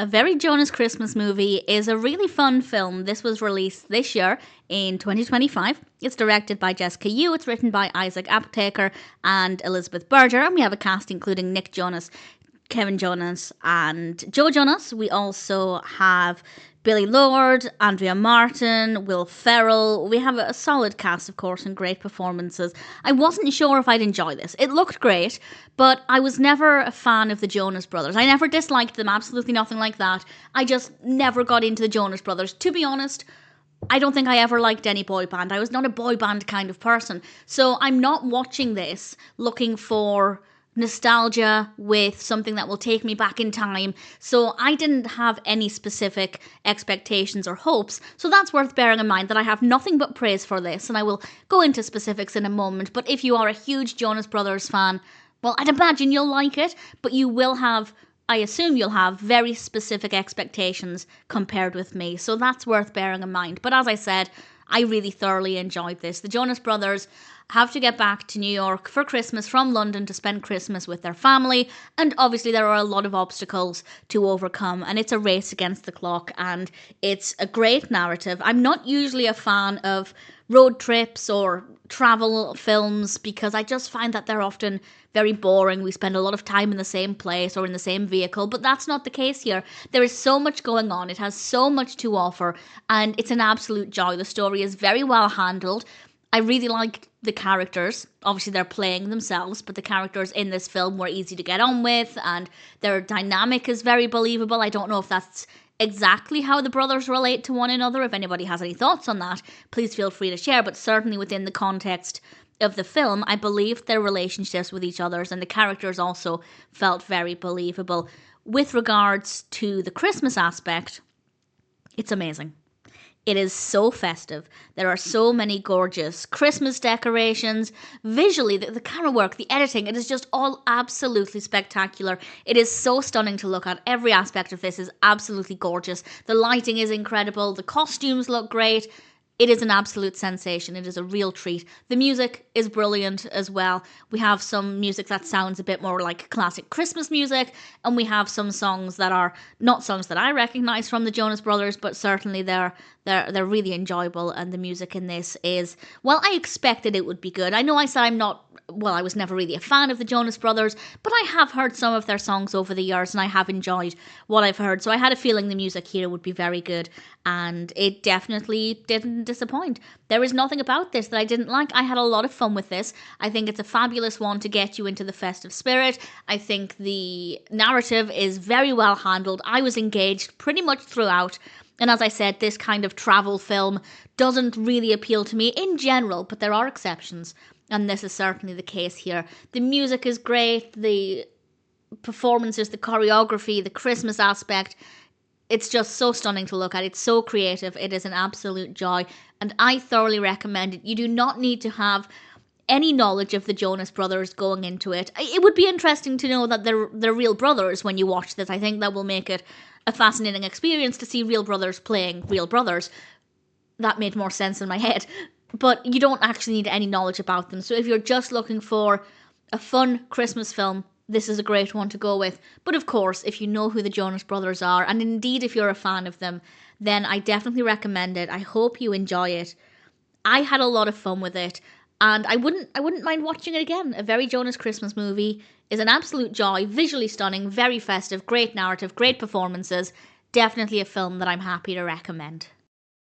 A Very Jonas Christmas Movie is a really fun film. This was released this year in 2025. It's directed by Jessica Yu. It's written by Isaac Aptaker and Elizabeth Berger. And we have a cast including Nick Jonas, Kevin Jonas, and Joe Jonas. We also have Billie Lourd, Andrea Martin, Will Ferrell. We have a solid cast, of course, and great performances. I wasn't sure if I'd enjoy this. It looked great, but I was never a fan of the Jonas Brothers. I never disliked them, absolutely nothing like that. I just never got into the Jonas Brothers. To be honest, I don't think I ever liked any boy band. I was not a boy band kind of person. So I'm not watching this looking for nostalgia with something that will take me back in time. So I didn't have any specific expectations or hopes. So that's worth bearing in mind, that I have nothing but praise for this, and I will go into specifics in a moment. But if you are a huge Jonas Brothers fan, well, I'd imagine you'll like it, but you will have, I assume you'll have very specific expectations compared with me. So that's worth bearing in mind. But as I said, I really thoroughly enjoyed this. The Jonas Brothers have to get back to New York for Christmas from London to spend Christmas with their family, and obviously there are a lot of obstacles to overcome, and it's a race against the clock, and it's a great narrative. I'm not usually a fan of road trips or travel films because I just find that they're often very boring. We spend a lot of time in the same place or in the same vehicle, but that's not the case here. There is so much going on. It has so much to offer, and it's an absolute joy. The story is very well handled. I really liked the characters. Obviously, they're playing themselves, but the characters in this film were easy to get on with, and their dynamic is very believable. I don't know if that's exactly how the brothers relate to one another. If anybody has any thoughts on that, please feel free to share, but certainly within the context of the film, I believed their relationships with each other, and the characters also felt very believable. With regards to the Christmas aspect, it's amazing. It is so festive. There are so many gorgeous Christmas decorations. Visually, the camera work, the editing, it is just all absolutely spectacular. It is so stunning to look at. Every aspect of this is absolutely gorgeous. The lighting is incredible. The costumes look great. It is an absolute sensation. It is a real treat. The music is brilliant as well. We have some music that sounds a bit more like classic Christmas music, and we have some songs that are not songs that I recognize from the Jonas Brothers, but certainly they're really enjoyable, and the music in this is, well, I expected it would be good. I know I said I was never really a fan of the Jonas Brothers, but I have heard some of their songs over the years, and I have enjoyed what I've heard, so I had a feeling the music here would be very good, and it definitely didn't disappoint. There is nothing about this that I didn't like. I had a lot of fun with this. I think it's a fabulous one to get you into the festive spirit. I think the narrative is very well handled. I was engaged pretty much throughout. And as I said, this kind of travel film doesn't really appeal to me in general, but there are exceptions. And this is certainly the case here. The music is great, the performances, the choreography, the Christmas aspect. It's just so stunning to look at. It's so creative. It is an absolute joy. And I thoroughly recommend it. You do not need to have any knowledge of the Jonas Brothers going into it. It would be interesting to know that they're real brothers when you watch this. I think that will make it a fascinating experience to see real brothers playing real brothers. That made more sense in my head. But you don't actually need any knowledge about them. So if you're just looking for a fun Christmas film, this is a great one to go with. But of course, if you know who the Jonas Brothers are, and indeed if you're a fan of them, then I definitely recommend it. I hope you enjoy it. I had a lot of fun with it, and I wouldn't mind watching it again. A Very Jonas Christmas Movie is an absolute joy, visually stunning, very festive, great narrative, great performances. Definitely a film that I'm happy to recommend.